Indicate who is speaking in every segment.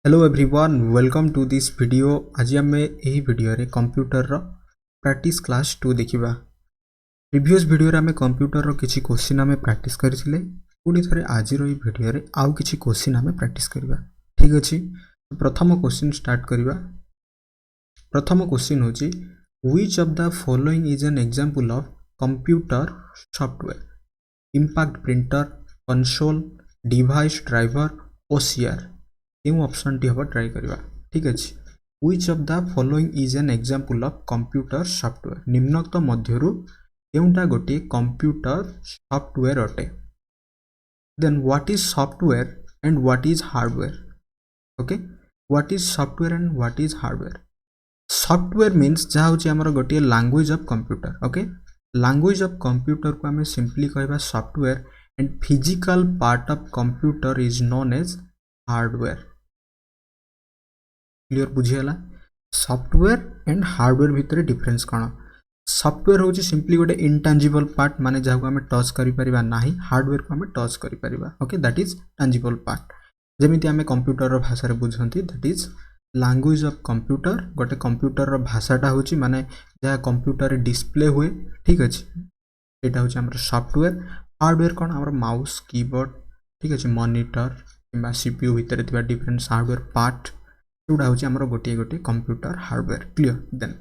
Speaker 1: Hello everyone welcome to this video. आज आम यही वीडियो रे कंप्यूटर रो प्रैक्टिस क्लास 2 देखिबा। प्रीवियस वीडियो रे आम कंप्यूटर रो किछि क्वेश्चन आम प्रैक्टिस करथिले। पुणी थरे आज रो वीडियो रे आउ किछि क्वेश्चन आम प्रैक्टिस करबा। ठीक अछि, प्रथम क्वेश्चन स्टार्ट करबा। प्रथम क्वेश्चन होछि which of the following is an example of computer software? Impact printer, console, device driver, OCR. क्यों ऑप्शन टी हम ट्राई करवा। ठीक अच्छे, which of the following is an example of computer software? निम्नोक्त मध्यरु केउंटा गोटे कंप्यूटर सॉफ्टवेयर अटे? Then what is software and what is hardware? Okay, what is software and what is hardware? Software means जहाँ होची हमर गोटे language of computer. Okay, language of computer को हमें सिंपली कहबा software and physical part of computer is known as hardware. Clear बुझीगला? Software and hardware भितर difference कौन? सॉफ्टवेयर हूँ सिंपली गोटे इंटांजिबल पार्ट, माने जहाँ को आम टच करिपरिबा नाही। हार्डवेयर को आम टच करिपरिबा। Okay, that is tangible part. जेमिति आम कंप्यूटर भाषा रे बुझंती, that is language of computer. गोटे कंप्यूटर भाषाटा हूँ माने जहाँ कंप्यूटर डिस्प्ले हुए। ठीक अच्छे, यहाँ हूँ आम सॉफ्टवेयर। हार्डवेयर कौन? आम माउस, कीबोर्ड, ठीक अच्छे, मॉनिटर कि सीपीयू भितर डिफरेंट हार्डवेयर पार्ट जोड़ा हूँ आम गोटे गोटे computer hardware. Clear? Then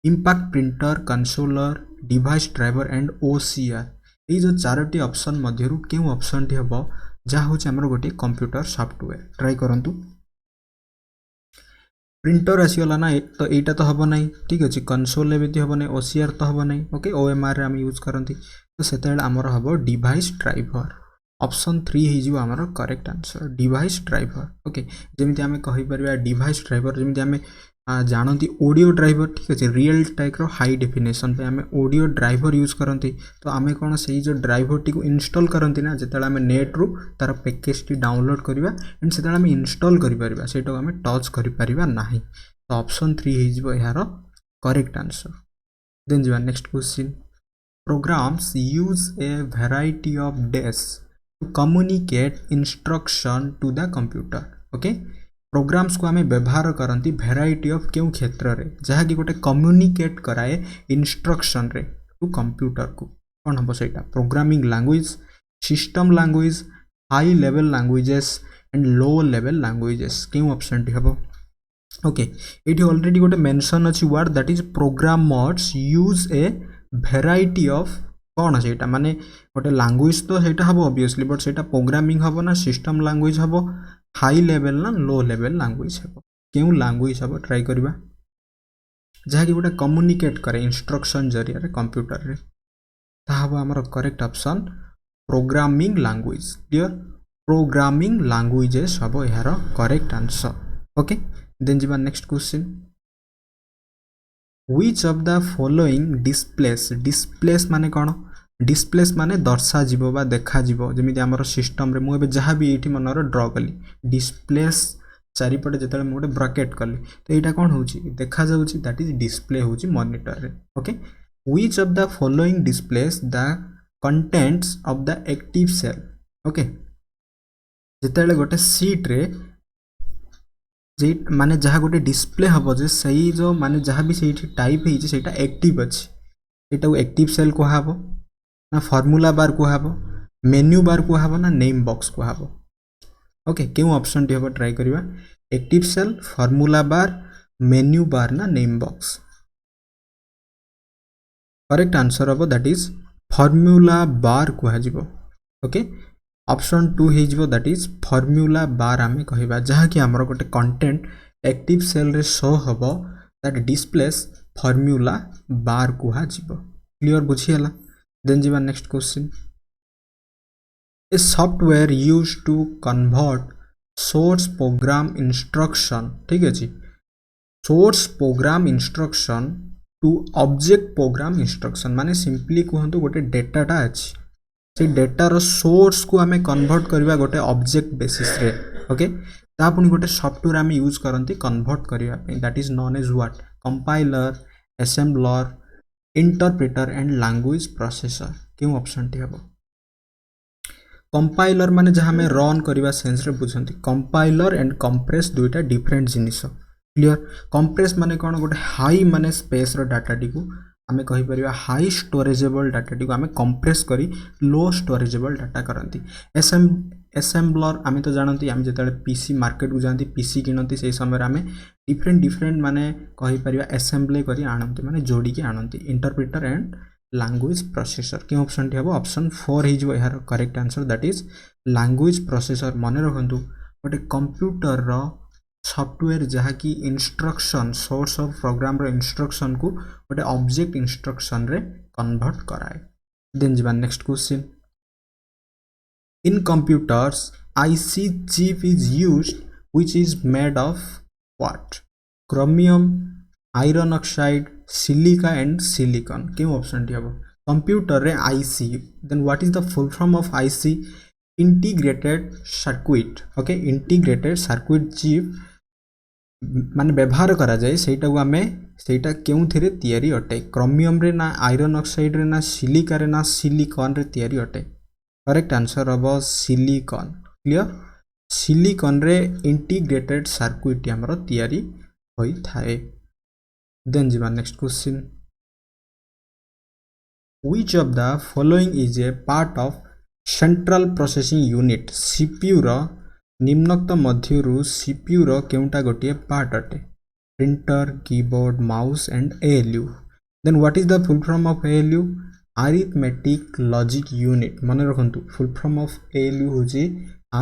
Speaker 1: impact printer, कंसोलर, डिवाइस ड्राइवर एंड ओसीआर, ये जो चारोटी ऑप्शन मध्यरु क्यों ऑप्शन टी हम जहाँ हूँ आम गोटे कंप्यूटर सॉफ्टवेयर? ट्राई करंतु। प्रिंटर आसीगला ना, तो यहाँ तो हम ना। ठीक अच्छे, कंसोल भी हम ना, ओसीआर तो हम ना। ओके, ओएमआर आम यूज करती, तो से आमर हम डिवाइस ड्राइवर। ऑप्शन 3 हो आमर correct answer, device driver. Okay, जमी आम कहीपर डिवाइस ड्राइवर जमी आम जानती ऑडियो ड्राइवर। ठीक अच्छे, रियल टाइप रो हाई डेफिनेशन पे आम ऑडियो ड्राइवर यूज करती। तो आम कौन से जो ड्राइवर टी इंस्टॉल करती ना, जो आम नेट रू तार पैकेज टी डाउनलोड करवा एंड से आम इंस्टॉल करें से आम टच करें ना। तो ऑप्शन 3 हो यार करेक्ट आंसर। देन जी next question, programs use a variety of days to communicate instruction to the computer. Okay, programs को आम व्यवहार करती वेराइटी ऑफ क्यों क्षेत्र में जहाँकि गोटे कम्युनिकेट कराए इंस्ट्रक्शन रे टू कंप्यूटर को। कौन हम सहीटा? Programming language, system language, high level languages and low level languages. क्यों ऑप्शन टी हम? ओके, ये ऑलरेडी गोटे मेंशन अच्छी word that is programmers use a variety of. कौन से माने गोटे लैंग्वेज तो सेटा हम ऑब्वियसली, बट सेटा प्रोग्रामिंग हम ना, सिस्टम लैंग्वेज हम, हाई लेवल ना लो लेवल लैंग्वेज हम? क्यों लैंग्वेज हम ट्राई करवा जहाँकि गोटे कम्युनिकेट करे इंस्ट्रक्शन जरिया कंप्यूटर रे? हम आमर correct option programming language. Clear? Programming languages हम यार करेक्ट आंसर। ओके, देन जी next question, which of the following displays? Displays माने कौन? डिस्प्लेस माने दर्शा जीवो बा देखा जीवो। जमिति हमर सिस्टम रे मुबे जहाँ भी एठी मनर ड्रॉ कली, डिस्प्लेस चारिपटे जतले मु गोटे ब्रैकेट कली, तो एटा कौन होची? देखा जाउची, दैट इज डिस्प्ले होची मॉनिटर रे। Okay, which of the following displays the contents of the active cell? Okay, जतले गोटे सीट रे जे माने जहाँ गोटे डिस्प्ले हम जे सही जो माने जहाँ भी से टाइप होटा एक्टिव अच्छे, यहाँ एक्टिव सेल कहब ना, फॉर्मूला बार कहब, मेन्यू बार कहब ना, नेम बॉक्स कहब? ओके, क्यों ऑप्शन टी हम ट्राई करवा? Active cell, formula bar, menu bar ना नेम बॉक्स? करेक्ट आंसर हम दैट इज फॉर्मूला बार कह। ओके, ऑप्शन 2 हो दैट इज फॉर्मूला बार आम कहवा जहाँ कि आमर गोटे कंटेंट एक्टिव सेल रे शो हम दैट डिस्प्लेस फॉर्मूला बार कह। क्लियर बुझीगला? देन जी next question, a software use to convert source program instruction. ठीक अच्छे, source program instruction to object program instruction माने सिंपली कहतु गोटे डेटाटा अच्छी, से डेटार सोर्स को आम कन्वर्ट करवा गोटे ऑब्जेक्ट बेसिस रे। ओके, ता पुनी गोटे सॉफ्टवेयर आम यूज करती कन्वर्ट करने, that is known as what? Compiler, assembler, interpreter and language processor. क्यों ऑप्शन टी हम? कंपाइलर माने जहाँ में रन करवा सेंस रे बुझंती कंपाइलर एंड कंप्रेस दुईटा डिफरेंट जिनिस क्लियर कंप्रेस माने कौन गोटे हाई माने स्पेस रो डाटा टी को आमे कहि परिबा हाई स्टोरेजेबल डाटा टी को आमे कंप्रेस करी लो स्टोरेजेबल डाटा करंती एसेम्बलर आमे तो जानती आमे जतले पीसी मार्केट को जानती पीसी किनती से समय आमे डिफरेंट माने कहि परिबा असेंबली करी आनंती माने जोड़ी के आनंती इंटरप्रेटर एंड लैंग्वेज प्रोसेसर के ऑप्शन टी हबो ऑप्शन 4 हि जो यार correct answer that is language processor माने रखंतु गोटे कंप्यूटर रो सॉफ्टवेयर जहाँ की इंस्ट्रक्शन सोर्स ऑफ प्रोग्राम रो इंस्ट्रक्शन को गोटे ऑब्जेक्ट इंस्ट्रक्शन रे कन्वर्ट कराए देन जीवा next question in computers IC chip is used which is made of what chromium iron oxide silica and silicon के ऑप्शन टी हबो कंप्यूटर रे IC then what is the full form of IC integrated circuit okay integrated circuit chip माने व्यवहार करा जाए सेटा को आमे सेटा केउ थिरे तयारी अटे क्रोमियम रे ना आयरन ऑक्साइड रे ना सिलिका रे ना सिलिकॉन रे तयारी अटे करेक्ट आंसर हबो सिलिकॉन क्लियर सिलिकॉन रे इंटीग्रेटेड सर्किट हमरो तयारी होई थाए देन जीवा next question which of the following is a part of central processing unit CPU रो निम्नोक्त मध्यरु सीपीयू रो केउटा गोटे पार्ट अटे printer keyboard mouse and ALU then what is the full form of ALU arithmetic logic unit मन रखंतु full form of ALU होजी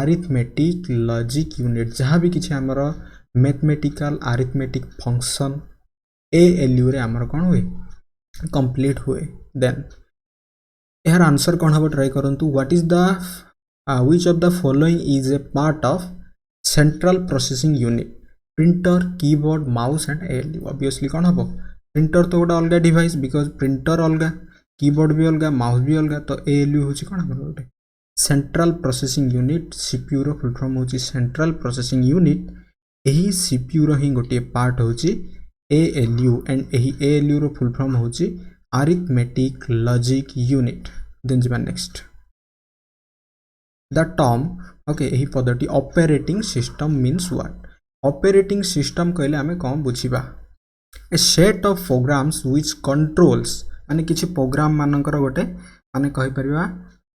Speaker 1: अरिथमेटिक लॉजिक यूनिट जहाँ भी किछि हमर मैथमेटिकल अरिथमेटिक फंक्शन एएलयू रे हमर कोन होय कंप्लीट हुए देन यार आंसर कोन हबो ट्राई करंतु what is the which of the following is a part of central processing unit printer keyboard mouse and ALU obviously कौन हबो printer तो गोटे अलग डिवाइस बिकॉज printer अलग कीबोर्ड भी अलग माउस भी अलग तो ALU होची कौन हबो गोटे सेंट्रल प्रोसेसिंग यूनिट सीपीयू रो फुल फॉर्म होची सेंट्रल प्रोसेसिंग यूनिट एही सीपीयू रो ही गोटे पार्ट होची ALU एंड एही ALU रो फुल फॉर्म होची अरिथमेटिक लॉजिक यूनिट देन जीवा नेक्स्ट the term okay एही पदटी operating system means what operating system कहले हमें कौन बुझिबा a set of programs which controls माने किछि प्रोग्राम मानकर गोटे माने कहि परिबा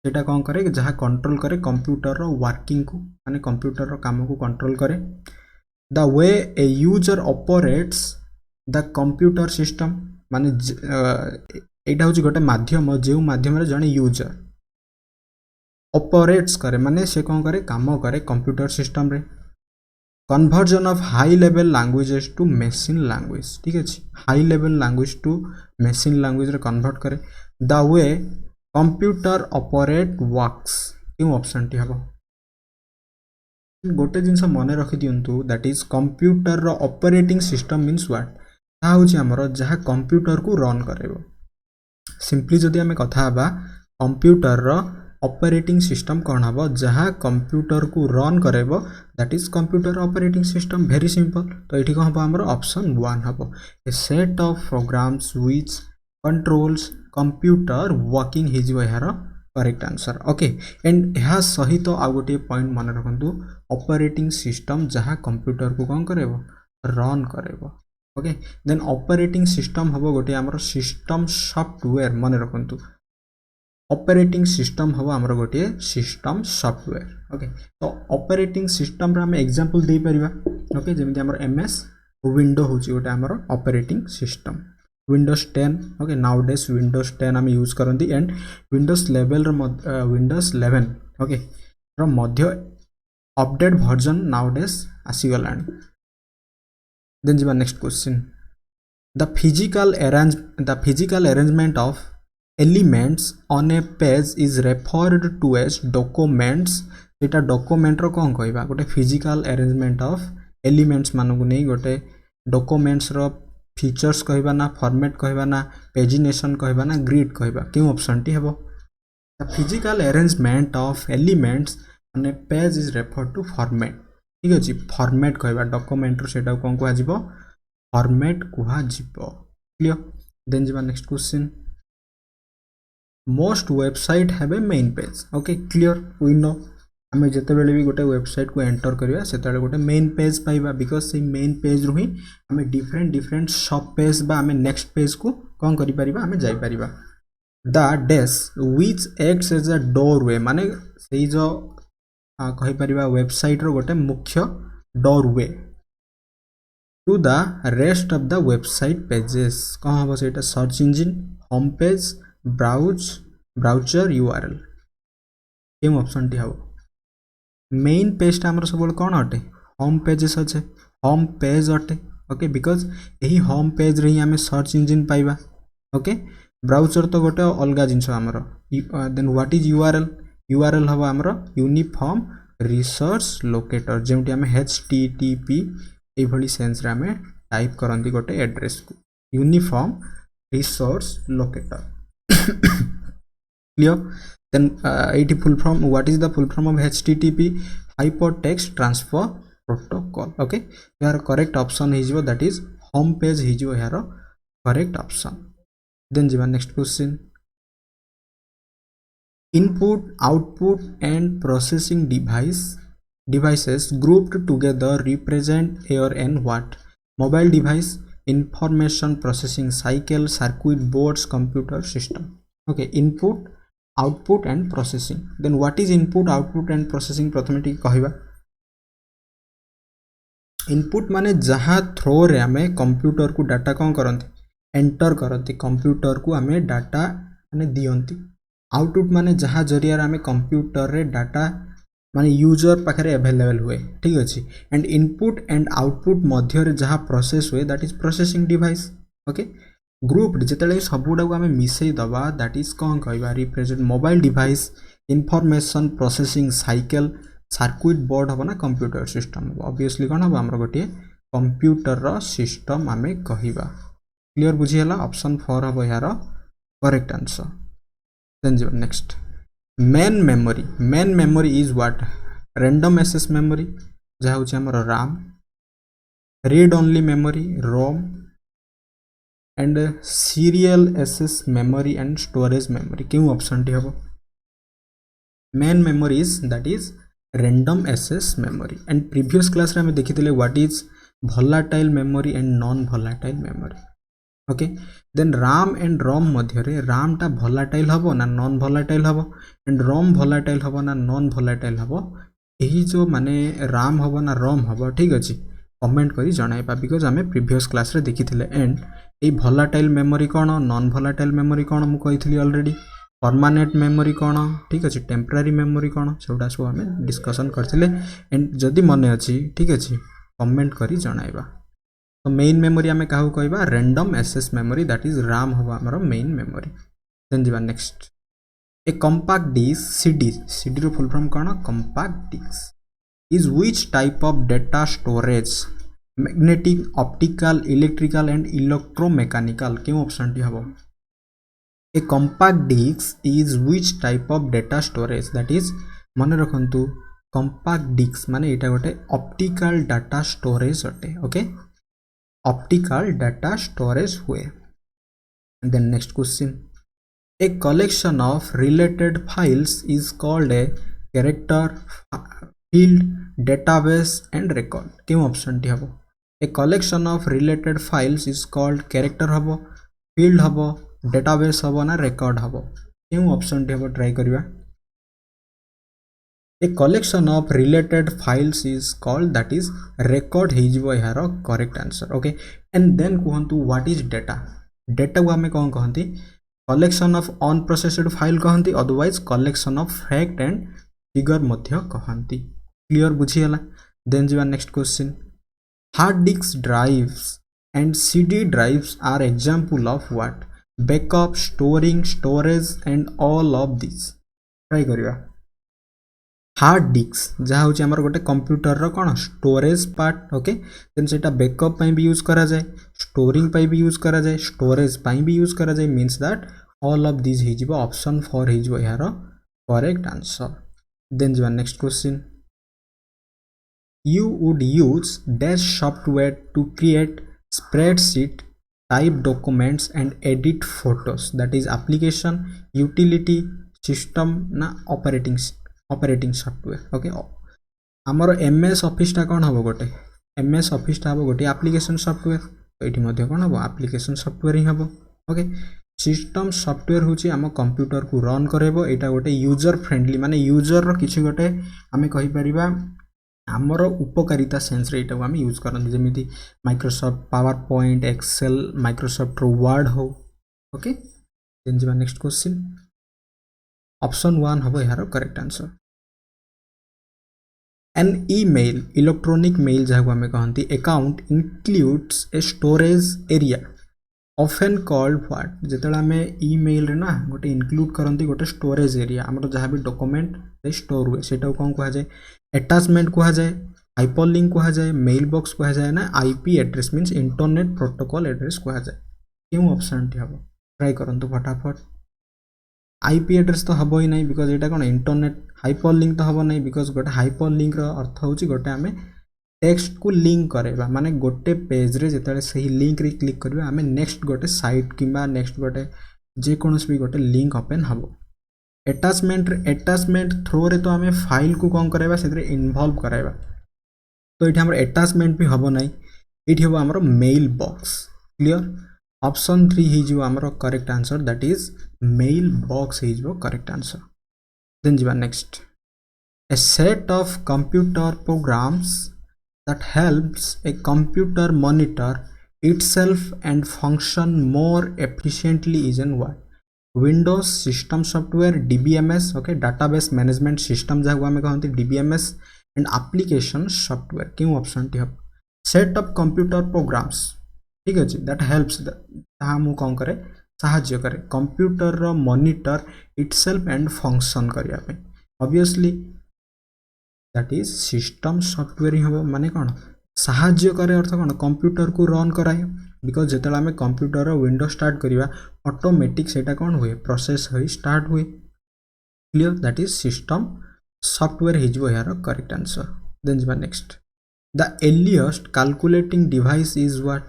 Speaker 1: सेटा कौन करे जहाँ कंट्रोल करे कंप्यूटर रो वर्किंग को माने कंप्यूटर रो काम को कंट्रोल करे the way a user operates the computer system माने एटा होची गोटे माध्यम जे माध्यम रे जने यूजर ऑपरेट्स करे माने से कौन करे काम करे कंप्यूटर सिस्टम रे conversion of high level languages to machine language ठीक है high level language to machine language रे कन्वर्ट करे the way computer operate works क्यों ऑप्शन टी हबो गोटे जिंस मन रखि दियंतु दैट इज कंप्यूटर रो ऑपरेटिंग सिस्टम मींस व्हाट ता होची हमरो जहा कंप्यूटर को रन करेबो सिंपली जदी हमें कथा हबा कंप्यूटर रो ऑपरेटिंग सिस्टम कौन हम जहाँ कंप्यूटर को रन करेबो that is computer operating system very simple तो ये कौन हम हमर ऑप्शन 1 हम a set of programs which controls computer working हिजो यार करेक्ट आंसर ओके एंड यह सहित तो आ गोटे पॉइंट मन रखंतु ऑपरेटिंग सिस्टम जहाँ कंप्यूटर को कौन करेबो रन करेबो ओके देन ऑपरेटिंग सिस्टम हम गोटे हमर सिस्टम सॉफ्टवेयर मन रखंतु ऑपरेटिंग सिस्टम हम आमर गोटे सिस्टम सॉफ्टवेयर ओके तो ऑपरेटिंग सिस्टम रे हम एग्जांपल दे परिबा ओके जेमिति हमर एमएस विंडो होची गोटे हमर operating system Windows 10 okay now days Windows 10 हम यूज करंती एंड विंडोज लेवल रे विंडोज 11 ओके रो मध्य अपडेट वर्जन नाउ डेज आसी गलान देन जीवा next question the physical arrangement of elements on a page is referred to as documents Etah document रो कौन कहबा गोटे physical arrangement of elements मानकु नै गोटे documents रो features कहबा ना फॉर्मेट कहबा ना पेजिनेशन कहबा ना ग्रिड कहबा के ऑप्शन टी हेबो the physical arrangement of elements on a page is referred to format ठीक अछि फॉर्मेट कहबा डॉक्यूमेंट रो सेटा कोन को आजिबो फॉर्मेट कुहा जिवो क्लियर देन जिबा next question most website have a main page okay clear we know आम जिते बेले भी गोटे वेबसाइट को एंटर करवा से गोटे मेन पेज पाइबा बिकज से मेन पेज रु ही आम डिफरेंट डिफरेंट सब पेज बा आम नेक्स्ट पेज को कौन करि परिबा आम जाई परिबा the desk which acts as a doorway माने से जो कहि परिबा वेबसाइट रो गोटे मुख्य doorway to the rest of the website pages कौन हम से search engine home page browser URL केम ऑप्शन टी हम मेन पेज टा हमर सब कौन अटे होम पेजेस अच्छे होम पेज अटे ओके बिकज यही होम पेज रे ही आम सर्च इंजिन पाइबा ओके ब्राउजर तो गोटे अलग जिनस आमर देन व्हाट इज यूआरएल हम आमर यूनिफॉर्म रिसोर्स लोकेटर जेमटी आम http ये सेन्स रे आम टाइप करती गोटे एड्रेस को uniform resource locator clear then एटी full form what is the full form of http hypertext transfer protocol okay यार करेक्ट ऑप्शन हो दैट इज होम पेज हो यार करेक्ट ऑप्शन देन जीवा next question input output and processing devices grouped together represent air and what mobile device information processing cycle circuit boards computer system okay input output and processing then what is input output and processing प्रथमे T कहबा input माने जहाँ throw रे आमे computer को data कौन करते enter करते कंप्यूटर को आमे डाटा माने दियंती आउटपुट माने जहाँ जरिया आमे कंप्यूटर रे डाटा माने यूजर पाखे अवेलेबल हुए ठीक अच्छे एंड इनपुट एंड आउटपुट मध्य जहाँ प्रोसेस हुए that is processing device okay group जिते सबूटा को आम मिसई दबा दैट इज कौन कह represent mobile device information processing cycle circuit board हम ना कंप्यूटर सिस्टम ऑब्वियसली कौन हम आम गोटे कंप्यूटर सिस्टम आम कहवा क्लियर बुझीगला ऑप्शन 4 हम यार करेक्ट आंसर देन जीवन next main memory is what random access memory जहाँ हूँ आमर RAM read only memory ROM and serial access memory and storage memory क्यों ऑप्शन टी हम main memory is that is random access memory and previous class रे हमें देखी what is volatile memory and non volatile memory okay then RAM and ROM मध्य RAM टा volatile हम ना नॉन भोलाटाइल हम एंड रोम भोलाटाइल हम ना नॉन भोलाटाइल हम यही जो माने राम हम ना रोम हम ठीक अच्छे कमेंट करी जणाइबा बिकज आम प्रीवियस क्लास रे देखी एंड ये भोलाटाइल मेमोरी कौन नॉन भोलाटाइल मेमोरी कौन मुझे कही अलरेडी परमानेंट मेमोरी कौन ठीक अच्छे टेम्परारी मेमोरी कौन सेगुड़ा सब आम डिस्कसन करते एंड जदि मन अच्छी ठीक अच्छे कमेंट करी जणाइबा तो मेन मेमोरी आम क्या कहवा random access memory that is RAM हम आमर मेन मेमोरी देन जीवा next a compact disc CD रो फुल फॉर्म कौन compact disc is which type of data storage magnetic optical electrical and electromechanical क्यों option टी हम a compact disc is which type of data storage that is मन रखंतु compact disc माने एटा गोटे ऑप्टिकल डाटा स्टोरेज अटे ओके ऑप्टिकल डाटा स्टोरेज हुए then next question a collection of related files is called a character field database and record क्यों option टी हम a collection of related files is called character हम field हम database हम ना record हम क्यों ऑप्शन टी हम ट्राई करवा a collection of related files is called that is record हो यार correct answer okay and then कहतु व्हाट इज डेटा को आम कौन कहती कलेक्शन ऑफ अनप्रोसेस्ड फाइल कहती otherwise collection of fact and figure मध्य कहती क्लियर बुझीगला देन जीवा next question hard disk drives and CD drives are example of what backup storing storage and all of this try करवा hard disk जहाँ हूँ आमर गोटे कंप्यूटर कौन स्टोरेज पार्ट ओके देन सेटा बैकअप भी यूज करा जाए स्टोरिंग भी यूज करा जाए स्टोरेज भी यूज करा जाए means that all of this हो ऑप्शन 4 हो यार करेक्ट आंसर देन जीवा next question you would use dash software to create spreadsheet type documents and edit photos, that is application, utility, system ना operating software. okay आमर MS office टा कौन हम गोटे MS ऑफिस टा हम गोटे एप्लिकेशन सॉफ्टवेयर तो ये मध्य कौन हम एप्लिकेशन सॉफ्टवेयर ही हम ओके सिस्टम सॉफ्टवेयर होची आम कंप्यूटर को रन करेबो एटा गोटे यूजर फ्रेंडली माने यूजर रो किछि गोटे आमे कहि परिबा आमर उपकारिता सेंस रे एटा आमे यूज करन जेमिति Microsoft PowerPoint Excel Microsoft Word हो ओके देन जिबा नेक्स्ट क्वेश्चन ऑप्शन 1 हबो यार correct answer An email electronic mail जहाँ आमे कहंती account includes a storage area often called what जेतला आमे ईमेल रे ना गोटे include करंती गोटे storage area हमर जहाँ भी डॉक्यूमेंट रे स्टोर हुए सेटा कोन कहा जाय अटैचमेंट कहा जाय हाइपरलिंक कहा जाय मेल बॉक्स कहा जाय ना IP address means internet protocol address कहा जाय केउ ऑप्शन टी हबो ट्राई करंतु फटाफट आईपी एड्रेस तो हबो ही नहीं because Etah cone internet hyperlink तो हबो नहीं बिकॉज गोटे हाइपरलिंक रो अर्थ होची गोटे आमे टेक्स्ट को लिंक करेबा माने गोटे पेज रे जेतले सही लिंक रे क्लिक करबा आमे नेक्स्ट गोटे साइट किबा नेक्स्ट गोटे जे कोनस भी गोटे लिंक ओपन हबो अटैचमेंट थ्रू रे तो आमे फाइल को कोन करेबा सेतरे इन्वॉल्व कराइबा तो एठी हमर अटैचमेंट भी हबो नहीं एठी हबो हमर मेल बॉक्स क्लियर ऑप्शन 3 ही जो हमर correct answer that is mail box ही जो करेक्ट आंसर देन जिबा next a set of computer programs that helps a computer monitor itself and function more efficiently is in what Windows system software DBMS okay database management system जहाँ हमें कहते DBMS and application software क्यों option T hub set of computer programs ठीक है जी that helps ताहा मु कौन करे साहाଯ୍य करे कंप्यूटर रो मॉनिटर इटसेल्फ एंड फंक्शन करिया पे obviously that is system software ही हम माने कौन साहाଯ୍य करे अर्थ कौन कंप्यूटर को रन कराए बिकॉज जेतला हमें कंप्यूटर रो विंडो स्टार्ट करिवा ऑटोमेटिक सेटा कौन हुए प्रोसेस होई स्टार्ट हुए clear that is system software ही जो यार करेक्ट आंसर देन जिबा next the earliest calculating device is what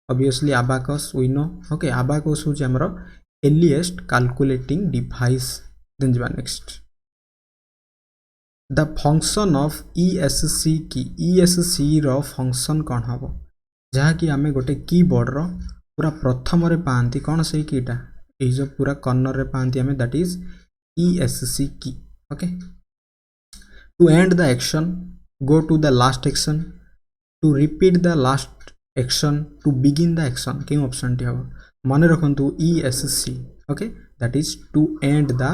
Speaker 1: obviously abacus we know okay abacus होची हमरो earliest calculating device then jiba next the function of ESC की ESC रो function कौन हबो जहाँ कि आमे गोटे कीबोर्ड रो पूरा प्रथम रे पांती कौन सही कीटा ए जो पूरा कॉर्नर रे पांती आमे that is ESC की okay to end the action go to the last action to repeat the last action to begin the action के ऑप्शन टी हबो माने रखंतु ESC okay that is to end the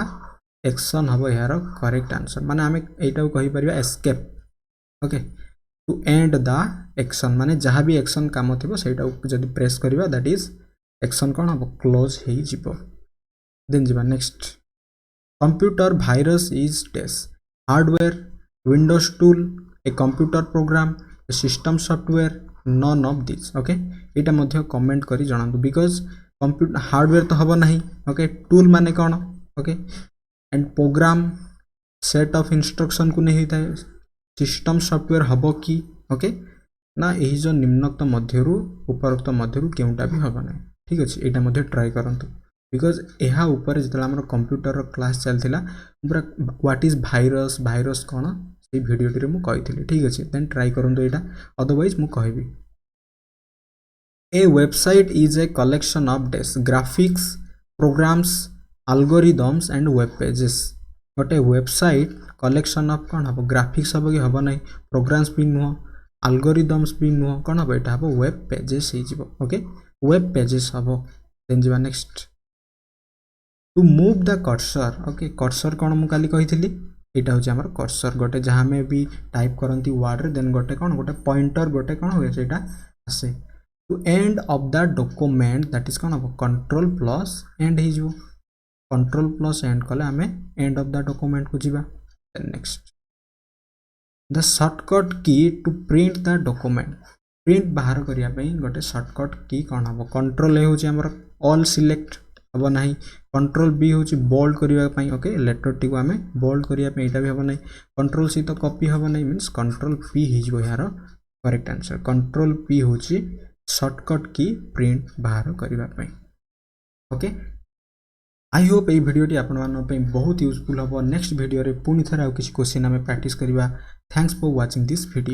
Speaker 1: action हबो यार correct answer माने हमें एटा को कहि परिबा escape okay to end the action माने जहाँ भी एक्शन काम थिबो सेटा जदी प्रेस करिबा दैट इज एक्शन कोन हबो क्लोज हेई जिवो देन जिबा next computer virus is test hardware windows tool a computer program a system software none of this okay एटा मध्य कमेंट करी जणांतु बिकॉज कंप्यूटर हार्डवेयर तो हबो नहीं ओके टूल माने कोन okay and program set of instruction को नहीं था सिस्टम सॉफ्टवेयर हबो की ओके ना एही जो निम्नोक्त मध्यरु उपरोक्त मध्यरु केउटा भी हबो नहीं ठीक अछि एटा मध्य ट्राई करंतु बिकॉज एहा ऊपर जतला हमर कंप्यूटर रो क्लास चलथिला पूरा व्हाट इज वायरस कोन से वीडियो रे मु कहिथिली ठीक अछि देन ट्राई करंतु एटा अदरवाइज मु कहबी a website is a collection of graphics programs algorithms and web pages गोटे वेबसाइट कलेक्शन ऑफ कौन हम ग्राफिक्स हम कि हम नहीं प्रोग्राम्स भी नुह algorithms भी नुह कौन हम यहाँ हम web pages okay web pages हम देन जा next to move the cursor okay cursor कौन मुझे काली कही यहाँ हूँ आम कर्सर गोटे जहाँ में भी टाइप करती वर्ड रे देन गोटे कौन गोटे पॉइंटर गोटे कौन हुए से आसे to end of the document that is कौन हम कंट्रोल प्लस एंड हो कंट्रोल प्लस एंड कले आमे एंड ऑफ द डॉक्यूमेंट को जीवा then next the shortcut key to print the document print बाहर करिया पई गोटे शॉर्टकट की कोन हबो कंट्रोल ए होची हमर ऑल सिलेक्ट हबो नाही कंट्रोल बी होची बोल्ड करिया पई ओके लेटर टी को आमे बोल्ड करिया पई एटा भी हबो नाही कंट्रोल सी तो कॉपी हबो नाही मींस कंट्रोल पी ही जो यार करेक्ट आंसर कंट्रोल पी होची शॉर्टकट की प्रिंट बाहर करबा पई ओके आई होप ये भिडियोटी आपन बहुत यूजफुल हम नेक्स्ट भिडियो रे पुणी थरे आ किसी क्वेश्चन आम प्रैक्टिस करवा thanks for watching this video.